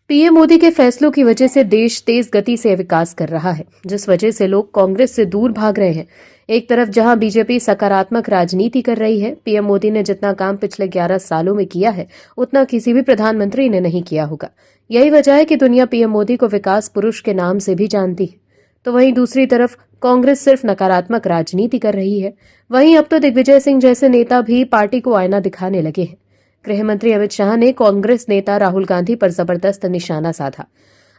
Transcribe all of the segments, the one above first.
PM Modi के फैसलों की वजह से देश तेज गति से विकास कर रहा है, जिस वजह से लोग कांग्रेस से दूर भाग रहे हैं। एक तरफ जहां बीजेपी सकारात्मक राजनीति कर रही है, पीएम मोदी ने जितना काम पिछले 11 सालों में किया है, उतना किसी भी प्रधानमंत्री ने नहीं किया होगा। यही वजह है कि दुनिया पीएम मोदी को विकास पुरुष के नाम से भी जानती है। तो वहीं दूसरी तरफ कांग्रेस सिर्फ नकारात्मक राजनीति कर रही है। वहीं अब तो दिग्विजय सिंह जैसे नेता भी पार्टी को आईना दिखाने लगे हैं। गृह मंत्री अमित शाह ने कांग्रेस नेता राहुल गांधी पर जबरदस्त निशाना साधा।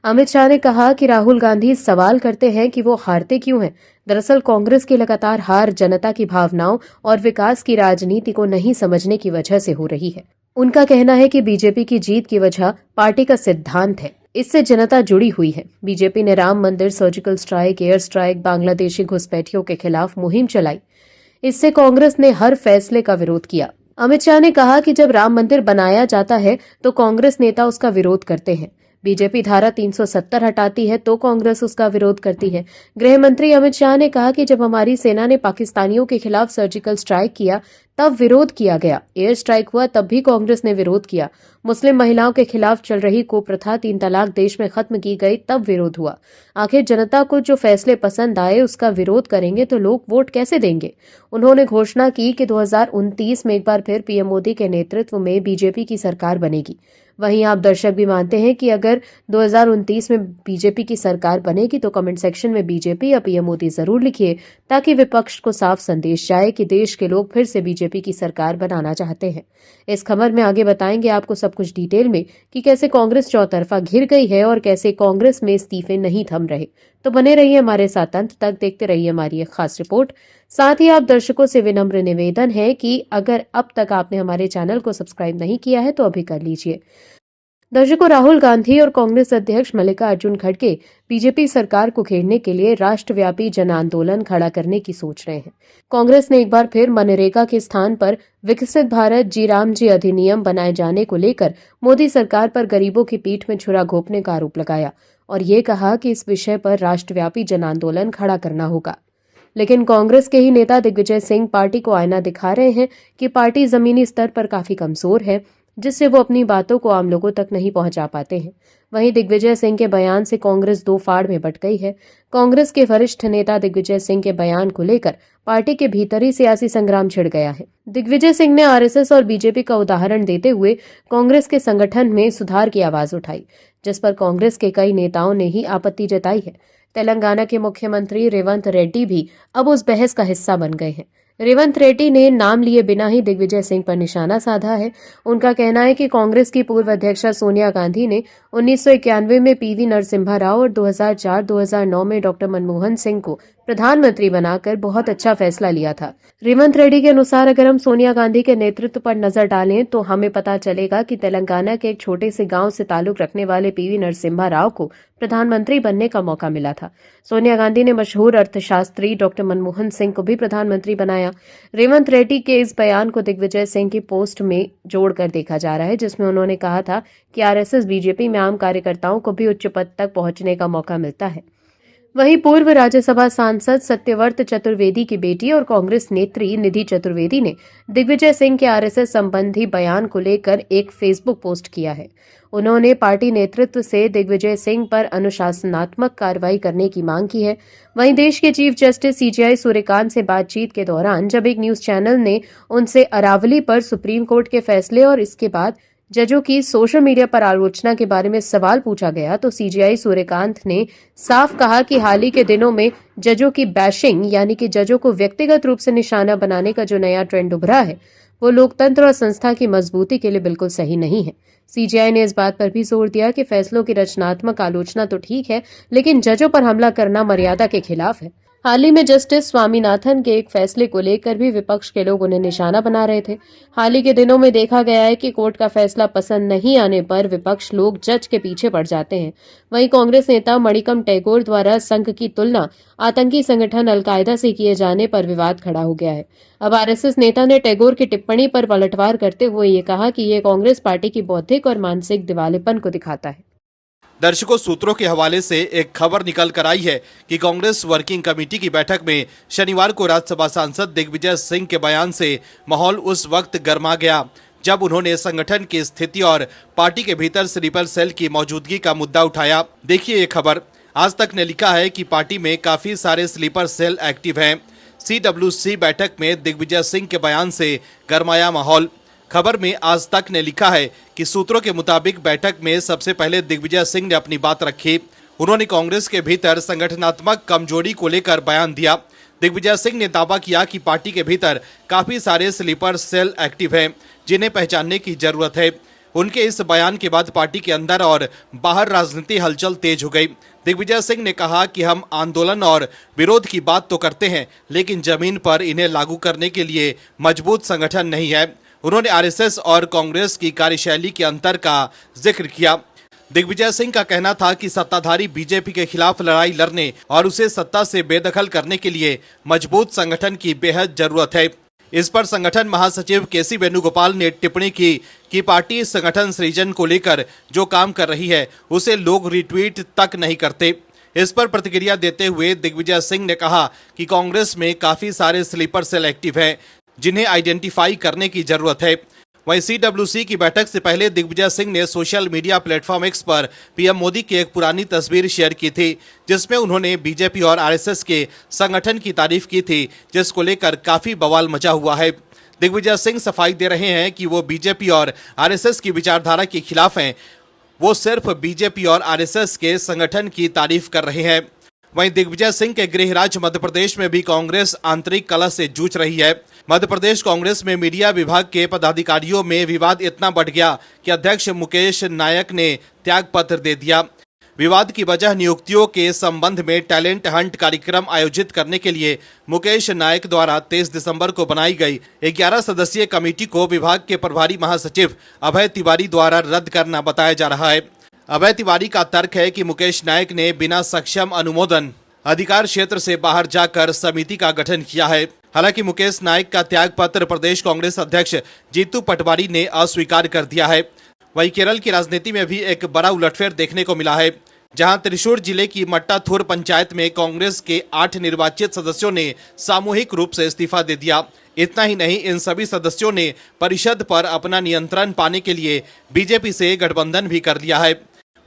अमित शाह ने कहा कि राहुल गांधी सवाल करते हैं कि वो हारते क्यों हैं। दरअसल कांग्रेस की लगातार हार जनता की भावनाओं और विकास की राजनीति को नहीं समझने की वजह से हो रही है। उनका कहना है कि बीजेपी की जीत की वजह पार्टी का सिद्धांत है, इससे जनता जुड़ी हुई है। बीजेपी ने राम मंदिर, surgical strike, air strike, Bangladeshi घुसपैठियों के खिलाफ मुहिम चलाई। इससे कांग्रेस ने हर फैसले का विरोध किया। अमित शाह ने कहा कि जब राम मंदिर बनाया जाता है तो कांग्रेस नेता उसका विरोध करते हैं। बीजेपी धारा 370 हटाती है तो कांग्रेस उसका विरोध करती है। गृह मंत्री अमित शाह ने कहा कि जब हमारी सेना ने पाकिस्तानियों के खिलाफ सर्जिकल स्ट्राइक किया तब विरोध किया गया, एयर स्ट्राइक हुआ तब भी कांग्रेस ने विरोध किया, मुस्लिम महिलाओं के खिलाफ चल रही कुप्रथा 3 तलाक देश में खत्म की गई तब विरोध हुआ। आखिर जनता को जो फैसले पसंद आए उसका विरोध करेंगे तो लोग वोट कैसे देंगे। उन्होंने घोषणा की कि 2029 में एक बार फिर पीएम मोदी के नेतृत्व में बीजेपी की सरकार बनेगी। वहीं आप दर्शक भी मानते हैं कि अगर 2029 में बीजेपी की सरकार बनेगी तो कमेंट सेक्शन में बीजेपी या पीएम मोदी जरूर लिखिए, ताकि विपक्ष को साफ संदेश जाए कि देश के लोग फिर से बीजेपी की सरकार बनाना चाहते हैं। इस खबर में आगे बताएंगे आपको सब कुछ डिटेल में कि कैसे कांग्रेस चौतरफा घिर गई है और कैसे कांग्रेस में इस्तीफे नहीं थम रहे। तो बने रहिए हमारे साथ अंत तक, देखते रहिए हमारी एक खास रिपोर्ट। साथ ही आप दर्शकों से विनम्र निवेदन है कि अगर अब तक आपने हमारे चैनल को सब्सक्राइब नहीं किया है तो अभी कर लीजिए। दर्शकों, राहुल गांधी और कांग्रेस अध्यक्ष मल्लिकार्जुन खड़गे बीजेपी सरकार को घेरने के लिए राष्ट्रव्यापी जन आंदोलन खड़ा करने की सोच रहे हैं। कांग्रेस ने एक बार फिर मनरेगा के स्थान पर विकसित भारत जी राम जी अधिनियम बनाए जाने को लेकर मोदी सरकार पर गरीबों की पीठ में छुरा घोंपने का आरोप लगाया और ये कहा कि इस विषय पर राष्ट्रव्यापी जन आंदोलन खड़ा करना होगा। लेकिन कांग्रेस के ही नेता दिग्विजय सिंह पार्टी को आईना दिखा रहे हैं कि पार्टी जमीनी स्तर पर काफी कमजोर है, जिससे वो अपनी बातों को आम लोगों तक नहीं पहुंचा पाते हैं। वहीं दिग्विजय सिंह के बयान से कांग्रेस दो फाड़ में बंट गई है। कांग्रेस के वरिष्ठ नेता दिग्विजय सिंह के बयान को लेकर पार्टी के भीतर ही सियासी संग्राम छिड़ गया है। दिग्विजय सिंह ने आरएसएस और बीजेपी का उदाहरण देते हुए कांग्रेस के संगठन में सुधार की आवाज उठाई, जिस पर कांग्रेस के कई नेताओं ने ही आपत्ति जताई है। तेलंगाना के मुख्यमंत्री रेवंत रेड्डी भी अब उस बहस का हिस्सा बन गए हैं। रेवंत रेड्डी ने नाम लिए बिना ही दिग्विजय सिंह पर निशाना साधा है। उनका कहना है कि कांग्रेस की पूर्व अध्यक्षा सोनिया गांधी ने 1991 में पीवी नरसिम्हा राव और 2004-2009 में डॉक्टर मनमोहन सिंह को प्रधानमंत्री बनाकर बहुत अच्छा फैसला लिया था। रेवंत रेड्डी के अनुसार अगर हम सोनिया गांधी के नेतृत्व पर नजर डालें तो हमें पता चलेगा कि तेलंगाना के एक छोटे से गांव से ताल्लुक रखने वाले पीवी नरसिम्हा राव को प्रधानमंत्री बनने का मौका मिला था। सोनिया गांधी ने मशहूर अर्थशास्त्री डॉक्टर मनमोहन सिंह को भी प्रधानमंत्री बनाया। रेवंत रेड्डी के इस बयान को दिग्विजय सिंह की पोस्ट में जोड़कर देखा जा रहा है, जिसमें उन्होंने कहा था कि आरएसएस बीजेपी में आम कार्यकर्ताओं को भी उच्च पद तक पहुंचने का मौका मिलता है। वहीं पूर्व राज्यसभा सांसद सत्यव्रत चतुर्वेदी की बेटी और कांग्रेस नेत्री निधि चतुर्वेदी ने दिग्विजय सिंह के आरएसएस संबंधी बयान को लेकर एक फेसबुक पोस्ट किया है। उन्होंने पार्टी नेतृत्व से दिग्विजय सिंह पर अनुशासनात्मक कार्रवाई करने की मांग की है। वहीं देश के चीफ जस्टिस सीजेआई सूर्यकांत से बातचीत के दौरान जब एक न्यूज चैनल ने उनसे अरावली पर सुप्रीम कोर्ट के फैसले और इसके बाद जजों की सोशल मीडिया पर आलोचना के बारे में सवाल पूछा गया तो सीजेआई सूर्यकांत ने साफ कहा कि हाल ही के दिनों में जजों की बैशिंग, यानी कि जजों को व्यक्तिगत रूप से निशाना बनाने का जो नया ट्रेंड उभरा है, वो लोकतंत्र और संस्था की मजबूती के लिए बिल्कुल सही नहीं है। सीजेआई ने इस बात पर भी जोर दिया कि फैसलों की रचनात्मक आलोचना तो ठीक है, लेकिन जजों पर हमला करना मर्यादा के खिलाफ है। हाल ही में जस्टिस स्वामीनाथन के एक फैसले को लेकर भी विपक्ष के लोग उन्हें निशाना बना रहे थे। हाल ही के दिनों में देखा गया है कि कोर्ट का फैसला पसंद नहीं आने पर विपक्ष लोग जज के पीछे पड़ जाते हैं। वहीं कांग्रेस नेता मणिकम टैगोर द्वारा संघ की तुलना आतंकी संगठन अलकायदा से किए जाने पर विवाद खड़ा हो गया है। अब आरएसएस नेता ने टैगोर की टिप्पणी पर पलटवार करते हुए ये कहा कि ये कांग्रेस पार्टी की बौद्धिक और मानसिक दिवालेपन को दिखाता है। दर्शकों, सूत्रों के हवाले से एक खबर निकल कर आई है कि कांग्रेस वर्किंग कमेटी की बैठक में शनिवार को राज्यसभा सांसद दिग्विजय सिंह के बयान से माहौल उस वक्त गर्मा गया। जब उन्होंने संगठन की स्थिति और पार्टी के भीतर स्लीपर सेल की मौजूदगी का मुद्दा उठाया। देखिए ये खबर। आज तक ने लिखा है कि पार्टी में काफी सारे स्लीपर सेल एक्टिव हैं। CWC बैठक में दिग्विजय सिंह के बयान से गरमाया माहौल। खबर में आज तक ने लिखा है कि सूत्रों के मुताबिक बैठक में सबसे पहले दिग्विजय सिंह ने अपनी बात रखी। उन्होंने कांग्रेस के भीतर संगठनात्मक कमजोरी को लेकर बयान दिया। दिग्विजय सिंह ने दावा किया कि पार्टी के भीतर काफी सारे स्लीपर सेल एक्टिव हैं, जिन्हें पहचानने की जरूरत है। उनके इस बयान के बाद पार्टी के अंदर और बाहर राजनीति हलचल तेज हो गई। दिग्विजय सिंह ने कहा कि हम आंदोलन और विरोध की बात तो करते हैं, लेकिन जमीन पर इन्हें लागू करने के लिए मजबूत संगठन नहीं है। उन्होंने RSS और कांग्रेस की कार्यशैली के अंतर का जिक्र किया। दिग्विजय सिंह का कहना था कि सत्ताधारी बीजेपी के खिलाफ लड़ाई लड़ने और उसे सत्ता से बेदखल करने के लिए मजबूत संगठन की बेहद जरूरत है। इस पर संगठन महासचिव KC वेणुगोपाल ने टिप्पणी की कि पार्टी संगठन सृजन को लेकर जो काम कर रही है उसे लोग रिट्वीट तक नहीं करते। इस पर प्रतिक्रिया देते हुए दिग्विजय सिंह ने कहा कि कांग्रेस में काफी सारे स्लीपर सेल एक्टिव हैं, जिन्हें आइडेंटिफाई करने की जरूरत है। वहीं CWC की बैठक से पहले दिग्विजय सिंह ने सोशल मीडिया प्लेटफॉर्म X पर PM मोदी की एक पुरानी तस्वीर शेयर की थी, जिसमें उन्होंने बीजेपी और RSS के संगठन की तारीफ की थी, जिसको लेकर काफी बवाल मचा हुआ है। दिग्विजय सिंह सफाई दे रहे हैं कि वो बीजेपी और RSS की विचारधारा के खिलाफ हैं। वो सिर्फ बीजेपी और RSS के संगठन की तारीफ कर रहे हैं। वहीं दिग्विजय सिंह के गृह राज्य मध्य प्रदेश में भी कांग्रेस आंतरिक कलह से जूझ रही है। मध्य प्रदेश कांग्रेस में मीडिया विभाग के पदाधिकारियों में विवाद इतना बढ़ गया कि अध्यक्ष मुकेश नायक ने त्यागपत्र दे दिया। विवाद की वजह नियुक्तियों के संबंध में टैलेंट हंट कार्यक्रम आयोजित करने के लिए मुकेश नायक द्वारा 23 दिसंबर को बनाई गई 11 सदस्यीय कमेटी को विभाग के प्रभारी महासचिव अभय तिवारी द्वारा रद्द करना बताया जा रहा है। अभय तिवारी का तर्क है कि मुकेश नायक ने बिना सक्षम अनुमोदन अधिकार क्षेत्र से बाहर जाकर समिति का गठन किया है। हालांकि मुकेश नायक का त्यागपत्र प्रदेश कांग्रेस अध्यक्ष जीतू पटवारी ने अस्वीकार कर दिया है। वहीं केरल की राजनीति में भी एक बड़ा उलटफेर देखने को मिला है, जहां त्रिशूर जिले की मट्टाथुर पंचायत में कांग्रेस के 8 निर्वाचित सदस्यों ने सामूहिक रूप से इस्तीफा दे दिया। इतना ही नहीं, इन सभी सदस्यों ने परिषद पर अपना नियंत्रण पाने के लिए बीजेपी से गठबंधन भी कर लिया है।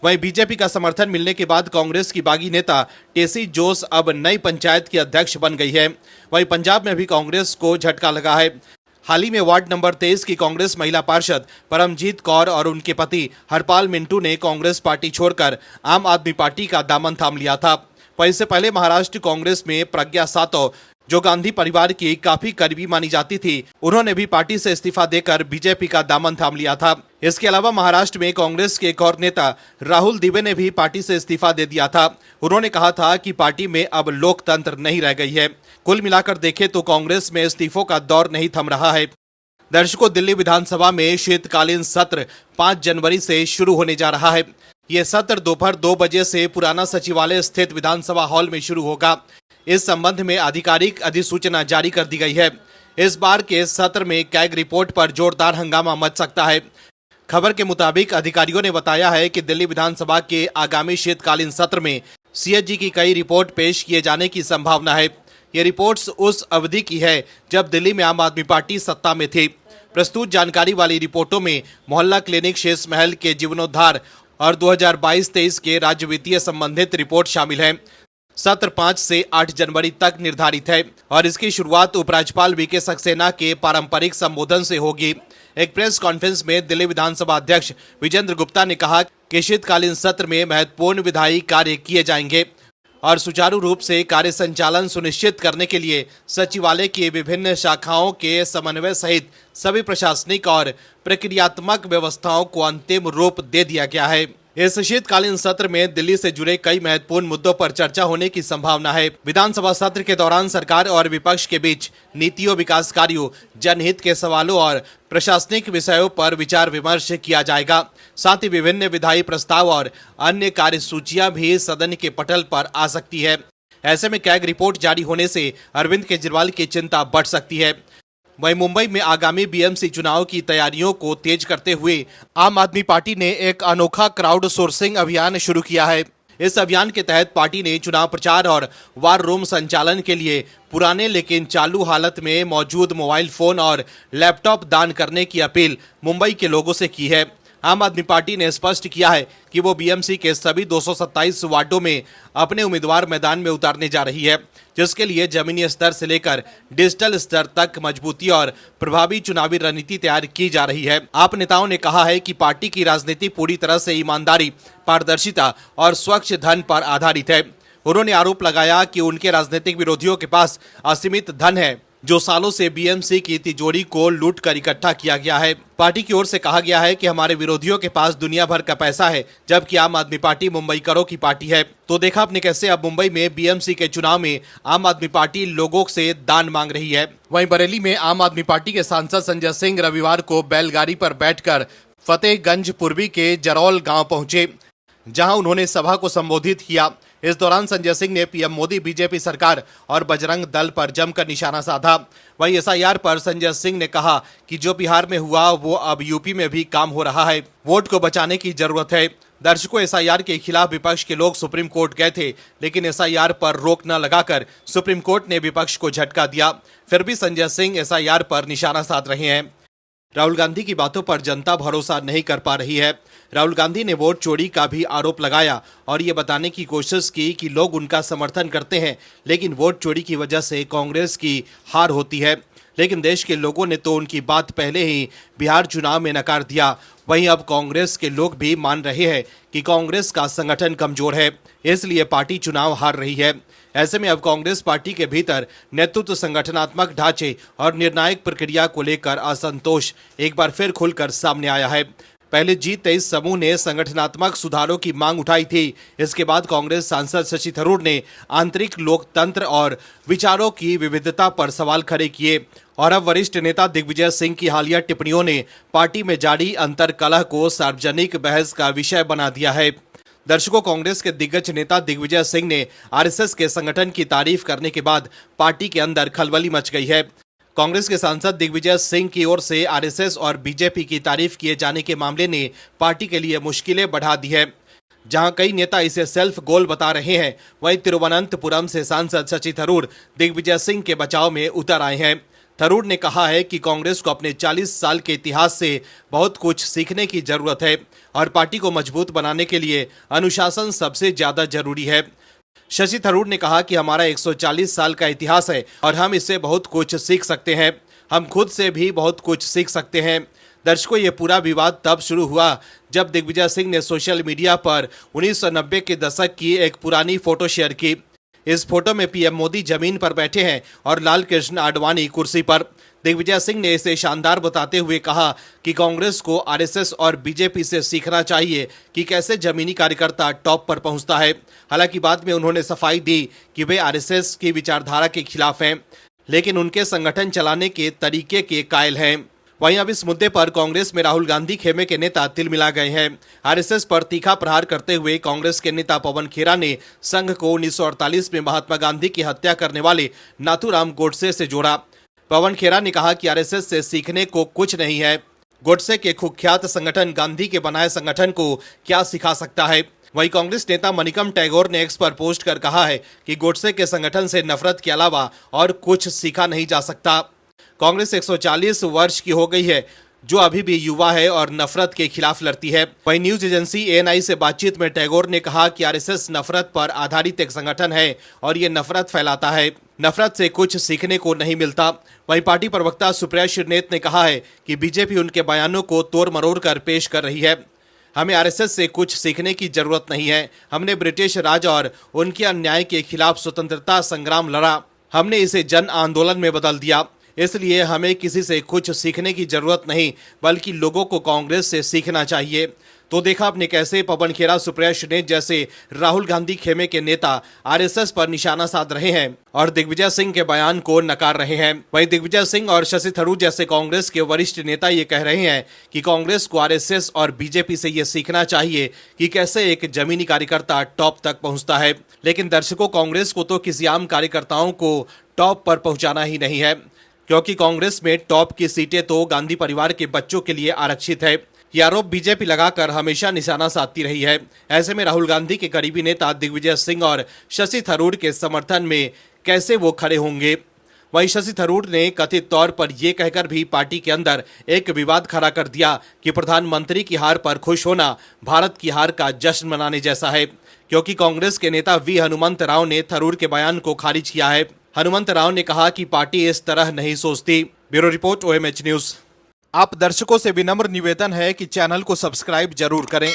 वहीं बीजेपी का समर्थन मिलने के बाद कांग्रेस की बागी नेता टेसी जोस अब नई पंचायत की अध्यक्ष बन गई है। वहीं पंजाब में भी कांग्रेस को झटका लगा है। हाल ही में वार्ड नंबर 23 की कांग्रेस महिला पार्षद परमजीत कौर और उनके पति हरपाल मिंटू ने कांग्रेस पार्टी छोड़कर आम आदमी पार्टी का दामन थाम लिया था। वहीं इससे पहले महाराष्ट्र कांग्रेस में प्रज्ञा सातव, जो गांधी परिवार की काफी करीबी मानी जाती थी, उन्होंने भी पार्टी से इस्तीफा देकर बीजेपी का दामन थाम लिया था। इसके अलावा महाराष्ट्र में कांग्रेस के एक और नेता राहुल दिवे ने भी पार्टी से इस्तीफा दे दिया था। उन्होंने कहा था कि पार्टी में अब लोकतंत्र नहीं रह गई है। कुल मिलाकर देखें तो कांग्रेस में इस्तीफों का दौर नहीं थम रहा है। दर्शकों, दिल्ली विधानसभा में शीतकालीन सत्र 5 जनवरी से शुरू होने जा रहा है। ये सत्र दोपहर 2 बजे से पुराना सचिवालय स्थित विधानसभा हॉल में शुरू होगा। इस संबंध में आधिकारिक अधिसूचना जारी कर दी गई है। इस बार के सत्र में कैग रिपोर्ट पर जोरदार हंगामा मच सकता है। खबर के मुताबिक अधिकारियों ने बताया है कि दिल्ली विधानसभा के आगामी शीतकालीन सत्र में CAG की कई रिपोर्ट पेश किए जाने की संभावना है। ये रिपोर्ट्स उस अवधि की है जब दिल्ली में आम आदमी पार्टी सत्ता में थी। प्रस्तुत जानकारी वाली रिपोर्टों में मोहल्ला क्लिनिक शेष महल के जीवनोद्धार और 2022-23 के राज्य वित्तीय संबंधित रिपोर्ट शामिल है। सत्र 5 से 8 जनवरी तक निर्धारित है और इसकी शुरुआत उपराज्यपाल VK सक्सेना के पारंपरिक संबोधन से होगी। एक प्रेस कॉन्फ्रेंस में दिल्ली विधानसभा अध्यक्ष विजेंद्र गुप्ता ने कहा कि शीतकालीन सत्र में महत्वपूर्ण विधायी कार्य किए जाएंगे और सुचारू रूप से कार्य संचालन सुनिश्चित करने के लिए सचिवालय की विभिन्न शाखाओं के समन्वय सहित सभी प्रशासनिक और प्रक्रियात्मक व्यवस्थाओं को अंतिम रूप दे दिया गया है। इस शीतकालीन सत्र में दिल्ली से जुड़े कई महत्वपूर्ण मुद्दों पर चर्चा होने की संभावना है। विधानसभा सत्र के दौरान सरकार और विपक्ष के बीच नीतियों, विकास कार्यों, जनहित के सवालों और प्रशासनिक विषयों पर विचार विमर्श किया जाएगा। साथ ही विभिन्न विधायी प्रस्ताव और अन्य कार्यसूचियां भी सदन के पटल पर आ सकती है। ऐसे में कैग रिपोर्ट जारी होने से अरविंद केजरीवाल की चिंता बढ़ सकती है। वहीं मुंबई में आगामी BMC चुनाव की तैयारियों को तेज करते हुए आम आदमी पार्टी ने एक अनोखा क्राउड सोर्सिंग अभियान शुरू किया है। इस अभियान के तहत पार्टी ने चुनाव प्रचार और वार रूम संचालन के लिए पुराने लेकिन चालू हालत में मौजूद मोबाइल फोन और लैपटॉप दान करने की अपील मुंबई के लोगों से की है। आम आदमी पार्टी ने स्पष्ट किया है कि वो बीएमसी के सभी 227 वार्डों में अपने उम्मीदवार मैदान में उतारने जा रही है, जिसके लिए जमीनी स्तर से लेकर डिजिटल स्तर तक मजबूती और प्रभावी चुनावी रणनीति तैयार की जा रही है। आप नेताओं ने कहा है कि पार्टी की राजनीति पूरी तरह से ईमानदारी, पारदर्शिता और स्वच्छ धन पर आधारित है। उन्होंने आरोप लगाया कि उनके राजनीतिक विरोधियों के पास असीमित धन है, जो सालों से बीएमसी की तिजोरी को लूट कर इकट्ठा किया गया है। पार्टी की ओर से कहा गया है कि हमारे विरोधियों के पास दुनिया भर का पैसा है, जबकि आम आदमी पार्टी मुंबई करों की पार्टी है। तो देखा आपने कैसे अब मुंबई में बीएमसी के चुनाव में आम आदमी पार्टी लोगों से दान मांग रही है। वहीं बरेली में आम आदमी पार्टी के सांसद संजय सिंह रविवार को बैलगाड़ी पर बैठकर फतेहगंज पूर्वी के जरौल गाँव पहुंचे, जहां उन्होंने सभा को संबोधित किया। इस दौरान संजय सिंह ने पीएम मोदी, बीजेपी सरकार और बजरंग दल पर जमकर निशाना साधा। वहीं एसआईआर पर संजय सिंह ने कहा कि जो बिहार में हुआ वो अब यूपी में भी काम हो रहा है। वोट को बचाने की जरूरत है। दर्शकों, एसआईआर के खिलाफ विपक्ष के लोग सुप्रीम कोर्ट गए थे, लेकिन एसआईआर पर रोक न लगाकर सुप्रीम कोर्ट ने विपक्ष को झटका दिया। फिर भी संजय सिंह एसआईआर पर निशाना साध रहे हैं। राहुल गांधी की बातों पर जनता भरोसा नहीं कर पा रही है। राहुल गांधी ने वोट चोरी का भी आरोप लगाया और ये बताने की कोशिश की कि लोग उनका समर्थन करते हैं, लेकिन वोट चोरी की वजह से कांग्रेस की हार होती है। लेकिन देश के लोगों ने तो उनकी बात पहले ही बिहार चुनाव में नकार दिया। वहीं अब कांग्रेस के लोग भी मान रहे हैं कि कांग्रेस का संगठन कमजोर है, इसलिए पार्टी चुनाव हार रही है। ऐसे में अब कांग्रेस पार्टी के भीतर नेतृत्व, संगठनात्मक ढांचे और निर्णायक प्रक्रिया को लेकर असंतोष एक बार फिर खुलकर सामने आया है। पहले G23 समूह ने संगठनात्मक सुधारों की मांग उठाई थी। इसके बाद कांग्रेस सांसद शशि थरूर ने आंतरिक लोकतंत्र और विचारों की विविधता पर सवाल खड़े किए और अब वरिष्ठ नेता दिग्विजय सिंह की हालिया टिप्पणियों ने पार्टी में जारी अंतर्कलह को सार्वजनिक बहस का विषय बना दिया है। दर्शकों, कांग्रेस के दिग्गज नेता दिग्विजय सिंह ने आरएसएस के संगठन की तारीफ करने के बाद पार्टी के अंदर खलबली मच गई है। कांग्रेस के सांसद दिग्विजय सिंह की ओर से आरएसएस और बीजेपी की तारीफ किए जाने के मामले ने पार्टी के लिए मुश्किलें बढ़ा दी है। जहां कई नेता इसे सेल्फ गोल बता रहे हैं, वहीं तिरुवनंतपुरम से सांसद शशि थरूर दिग्विजय सिंह के बचाव में उतर आए हैं। थरूर ने कहा है कि कांग्रेस को अपने 40 साल के इतिहास से बहुत कुछ सीखने की जरूरत है और पार्टी को मजबूत बनाने के लिए अनुशासन सबसे ज्यादा जरूरी है। शशि थरूर ने कहा कि हमारा 140 साल का इतिहास है और हम इससे बहुत कुछ सीख सकते हैं। हम खुद से भी बहुत कुछ सीख सकते हैं। दर्शकों, ये पूरा विवाद तब शुरू हुआ जब दिग्विजय सिंह ने सोशल मीडिया पर 1990 के दशक की एक पुरानी फोटो शेयर की। इस फोटो में पीएम मोदी जमीन पर बैठे हैं और लाल कृष्ण आडवाणी कुर्सी पर। दिग्विजय सिंह ने इसे शानदार बताते हुए कहा कि कांग्रेस को आरएसएस और बीजेपी से सीखना चाहिए कि कैसे जमीनी कार्यकर्ता टॉप पर पहुंचता है। हालांकि बाद में उन्होंने सफाई दी कि वे आरएसएस की विचारधारा के खिलाफ हैं, लेकिन उनके संगठन चलाने के तरीके के कायल हैं। वहीं अब इस मुद्दे पर कांग्रेस में राहुल गांधी खेमे के नेता तिलमिला गए हैं। आरएसएस पर तीखा प्रहार करते हुए कांग्रेस के नेता पवन खेरा ने संघ को 1948 में महात्मा गांधी की हत्या करने वाले नाथूराम गोडसे से जोड़ा। पवन खेरा ने कहा कि आरएसएस से सीखने को कुछ नहीं है। गोडसे के कुख्यात संगठन गांधी के बनाए संगठन को क्या सिखा सकता है। वहीं कांग्रेस नेता मनिकम टैगोर ने एक्स पर पोस्ट कर कहा है कि गोडसे के संगठन से नफरत के अलावा और कुछ सीखा नहीं जा सकता। कांग्रेस 140 वर्ष की हो गई है, जो अभी भी युवा है और नफरत के खिलाफ लड़ती है। वहीं न्यूज एजेंसी ANI से बातचीत में टैगोर ने कहा कि आरएसएस नफरत पर आधारित एक संगठन है और ये नफरत फैलाता है। नफरत से कुछ सीखने को नहीं मिलता। वहीं पार्टी प्रवक्ता सुप्रिया श्रीनेत ने कहा है कि बीजेपी उनके बयानों को तोड़ मरोड़ कर पेश कर रही है। हमें आरएसएस से कुछ सीखने की जरूरत नहीं है। हमने ब्रिटिश राज और उनके अन्याय के खिलाफ स्वतंत्रता संग्राम लड़ा। हमने इसे जन आंदोलन में बदल दिया। इसलिए हमें किसी से कुछ सीखने की जरूरत नहीं, बल्कि लोगों को कांग्रेस से सीखना चाहिए। तो देखा आपने कैसे पवन खेरा, सुप्रिया श्रीनेत जैसे राहुल गांधी खेमे के नेता आरएसएस पर निशाना साध रहे हैं और दिग्विजय सिंह के बयान को नकार रहे हैं। वहीं दिग्विजय सिंह और शशि थरूर जैसे कांग्रेस के वरिष्ठ नेता ये कह रहे हैं कि कांग्रेस को आरएसएस और बीजेपी से ये सीखना चाहिए कि कैसे एक जमीनी कार्यकर्ता टॉप तक पहुंचता है। लेकिन दर्शकों, कांग्रेस को तो किसी आम कार्यकर्ताओं को टॉप पर पहुंचाना ही नहीं है, क्योंकि कांग्रेस में टॉप की सीटें तो गांधी परिवार के बच्चों के लिए आरक्षित है। ये आरोप बीजेपी लगाकर हमेशा निशाना साधती रही है। ऐसे में राहुल गांधी के करीबी नेता दिग्विजय सिंह और शशि थरूर के समर्थन में कैसे वो खड़े होंगे। वहीं शशि थरूर ने कथित तौर पर यह कहकर भी पार्टी के अंदर एक विवाद खड़ा कर दिया कि प्रधानमंत्री की हार पर खुश होना भारत की हार का जश्न मनाने जैसा है, क्योंकि कांग्रेस के नेता वी हनुमंत राव ने थरूर के बयान को खारिज किया है। हनुमंत राव ने कहा कि पार्टी इस तरह नहीं सोचती। Bureau report OMH news. आप दर्शकों से विनम्र निवेदन है कि चैनल को सब्सक्राइब जरूर करें